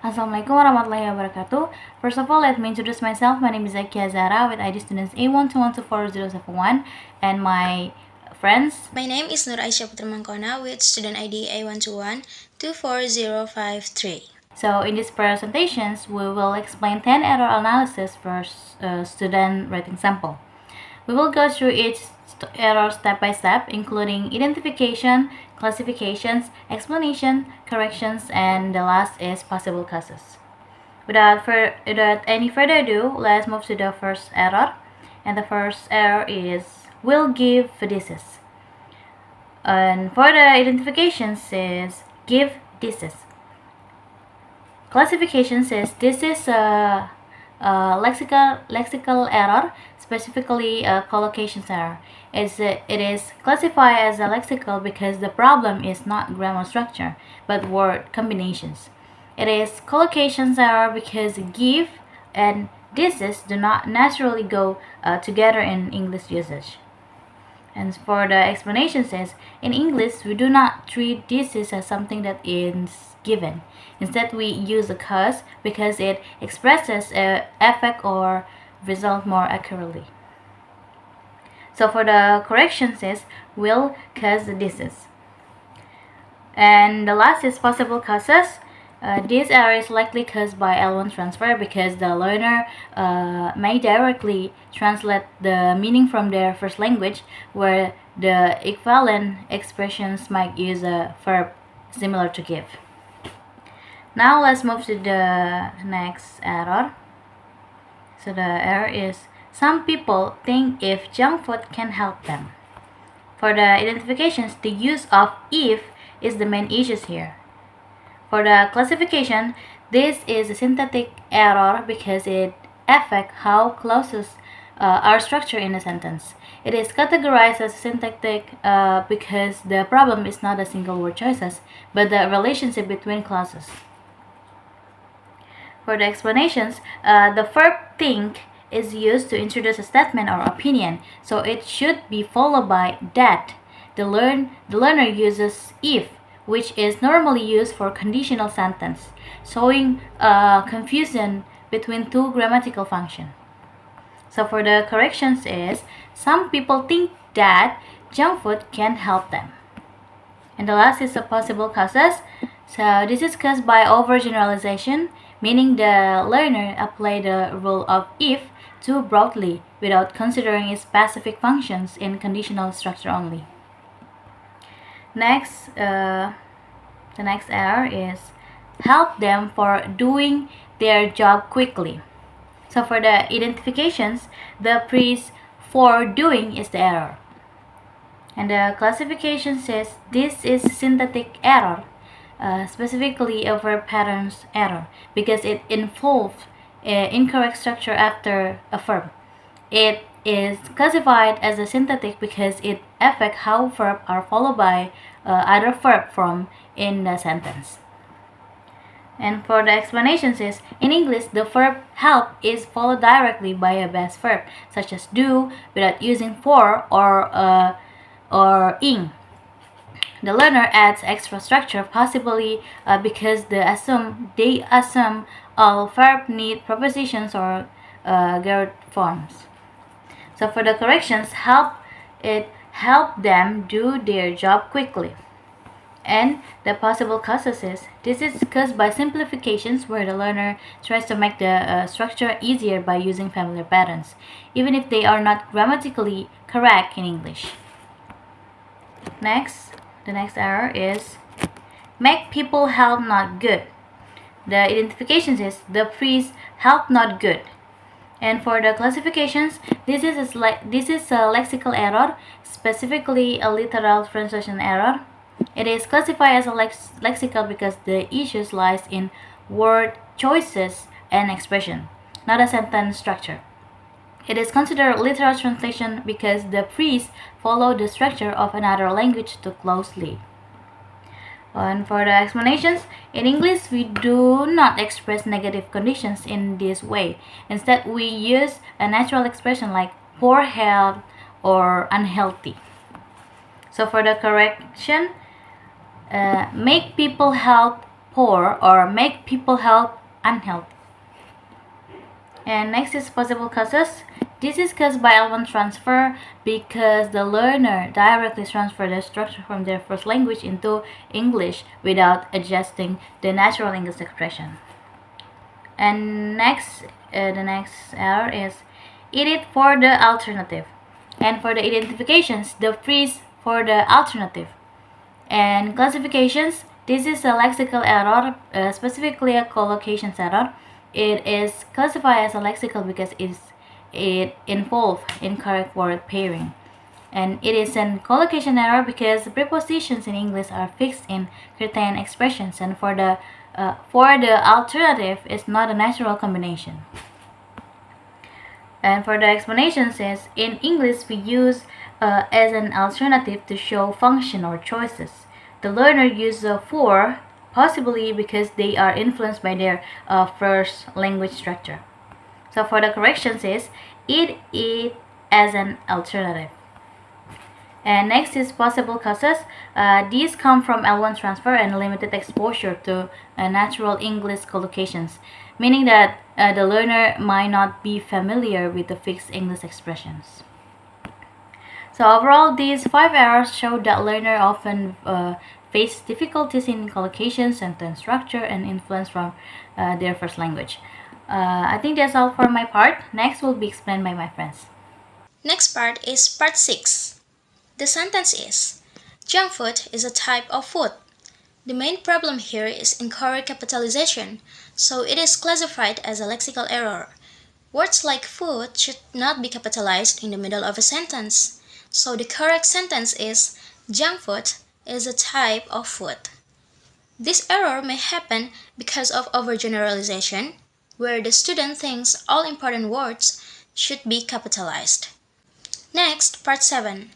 Assalamualaikum warahmatullahi wabarakatuh. First of all, let me introduce myself. My name is Zakia Zara with ID students A121240071 and my friends. My name is Nur Aisyah Putramankona with student ID A121-24053. So in these presentations, we will explain 10 error analysis for student writing sample. We will go through each error step by step, including identification, classifications, explanation, corrections, and the last is possible causes. Without any further ado, let's move to the first error. And the first error is will give disease. And for the identification says give disease. Classification says this is a lexical error, specifically a collocation error. It is classified as a lexical because the problem is not grammar structure, but word combinations. It is collocation error because give and disease do not naturally go together in English usage. And for the explanation says, in English, we do not treat disease as something that is given. Instead, we use a cause because it expresses an effect or result more accurately. So for the correction says, will cause the disease. And the last is possible causes. This error is likely caused by L1 transfer because the learner may directly translate the meaning from their first language, where the equivalent expressions might use a verb similar to give. Now let's move to the next error. So the error is some people think if junk food can help them. For the identifications, the use of if is the main issues here. For the classification, this is a syntactic error because it affects how clauses are structured in a sentence. It is categorized as syntactic because the problem is not a single word choices, but the relationship between clauses. For the explanations, the verb think is used to introduce a statement or opinion, so it should be followed by that. The learner uses if, which is normally used for conditional sentence, showing confusion between two grammatical functions. So for the corrections is, some people think that junk food can help them. And the last is the possible causes. So this is caused by overgeneralization, meaning the learner apply the rule of if too broadly without considering its specific functions in conditional structure only. Next, the next error is help them for doing their job quickly. So for the identifications, the phrase for doing is the error. And the classification says this is syntactic error, specifically a verb patterns error, because it involves incorrect structure after a verb. It is classified as a syntactic because it affects how verbs are followed by other verb form in the sentence. And for the explanations is, in English, the verb help is followed directly by a base verb, such as do, without using for or ing. The learner adds extra structure, possibly because they assume all verb need prepositions or gerund forms. So for the corrections, help them do their job quickly. And the possible causes is, this is caused by simplifications where the learner tries to make the structure easier by using familiar patterns, even if they are not grammatically correct in English. Next, the next error is make people help not good. The identifications is the phrase help not good. And for the classifications, this is a lexical error, specifically a literal translation error. It is classified as a lexical because the issues lies in word choices and expression, not a sentence structure. It is considered literal translation because the phrase follow the structure of another language too closely. And for the explanations, in English we do not express negative conditions in this way. Instead, we use a natural expression like poor health or unhealthy. So for the correction, make people help poor or make people help unhealthy. And next is possible causes. This is caused by L1 transfer because the learner directly transfers the structure from their first language into English without adjusting the natural English expression. And the next error is edit for the alternative. And for the identifications, the freeze for the alternative. And classifications, this is a lexical error, specifically a collocations error. It is classified as a lexical because it involves incorrect word pairing. And it is an collocation error because prepositions in English are fixed in certain expressions, and for the alternative is not a natural combination. And for the explanations is, in English we use as an alternative to show function or choices. The learner uses for possibly because they are influenced by their first language structure. So for the corrections is, it as an alternative. And next is possible causes. These come from L1 transfer and limited exposure to natural English collocations, meaning that the learner might not be familiar with the fixed English expressions. So overall, these 5 errors show that learners often face difficulties in collocation, sentence structure, and influence from their first language. I think that's all for my part. Next will be explained by my friends. Next part is part 6. The sentence is, junk food is a type of food. The main problem here is incorrect capitalization, so it is classified as a lexical error. Words like food should not be capitalized in the middle of a sentence. So the correct sentence is, junk food is a type of food. This error may happen because of overgeneralization, where the student thinks all important words should be capitalized. Next, part 7.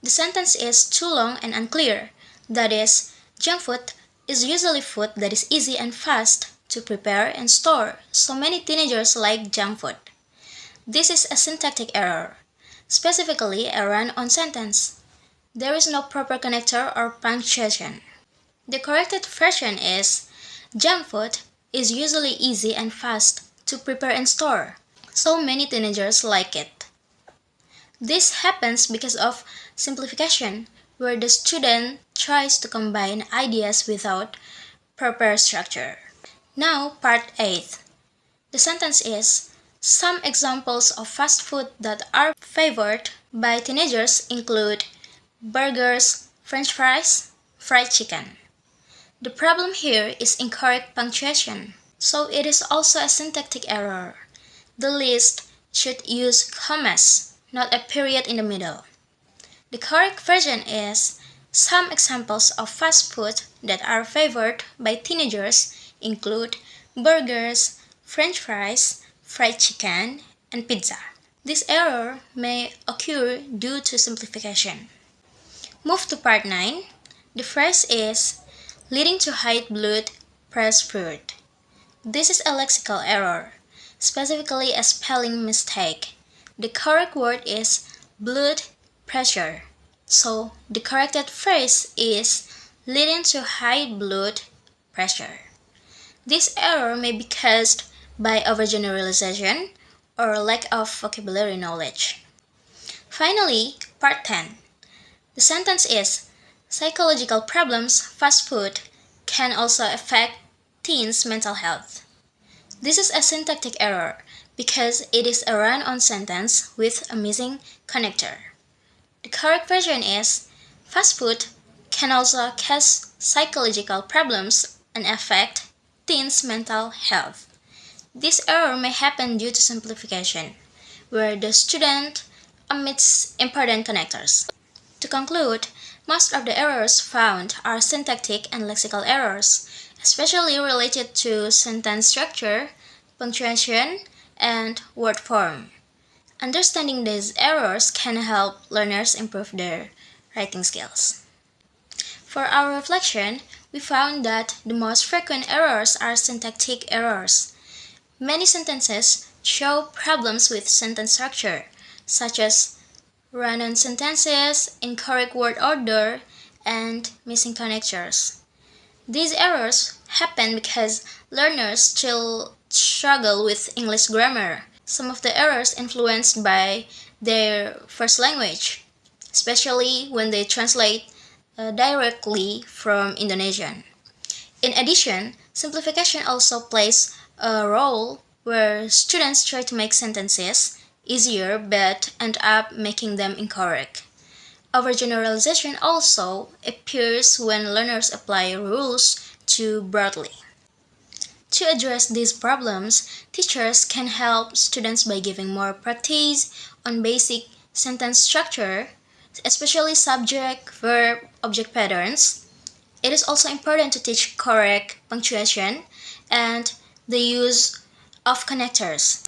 The sentence is too long and unclear. That is, junk food is usually food that is easy and fast to prepare and store, so many teenagers like junk food. This is a syntactic error, specifically a run-on sentence. There is no proper connector or punctuation. The corrected version is, junk food is usually easy and fast to prepare and store, so many teenagers like it. This happens because of simplification, where the student tries to combine ideas without proper structure. Now, part 8. The sentence is, some examples of fast food that are favored by teenagers include burgers, french fries, fried chicken. The problem here is incorrect punctuation, so it is also a syntactic error. The list should use commas, not a period in the middle. The correct version is, some examples of fast food that are favored by teenagers include burgers, french fries, fried chicken, and pizza. This error may occur due to simplification. Move to part 9. The phrase is, leading to high blood pressure. This is a lexical error, specifically a spelling mistake. The correct word is blood pressure. So the corrected phrase is leading to high blood pressure. This error may be caused by overgeneralization or lack of vocabulary knowledge. Finally, part 10. The sentence is, psychological problems, fast food, can also affect teens' mental health. This is a syntactic error because it is a run-on sentence with a missing connector. The correct version is, fast food can also cause psychological problems and affect teens' mental health. This error may happen due to simplification, where the student omits important connectors. To conclude, most of the errors found are syntactic and lexical errors, especially related to sentence structure, punctuation, and word form. Understanding these errors can help learners improve their writing skills. For our reflection, we found that the most frequent errors are syntactic errors. Many sentences show problems with sentence structure, such as run-on sentences, incorrect word order, and missing connectors. These errors happen because learners still struggle with English grammar. Some of the errors influenced by their first language, especially when they translate directly from Indonesian. In addition, simplification also plays a role where students try to make sentences easier but end up making them incorrect. Overgeneralization also appears when learners apply rules too broadly. To address these problems, teachers can help students by giving more practice on basic sentence structure, especially subject, verb, object patterns. It is also important to teach correct punctuation and the use of connectors.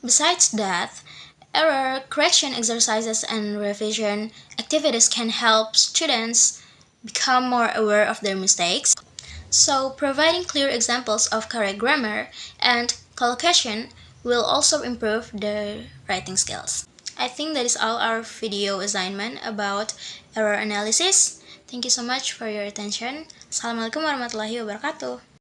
Besides that, error correction exercises and revision activities can help students become more aware of their mistakes. So, providing clear examples of correct grammar and collocation will also improve their writing skills. I think that is all our video assignment about error analysis. Thank you so much for your attention. Assalamualaikum warahmatullahi wabarakatuh.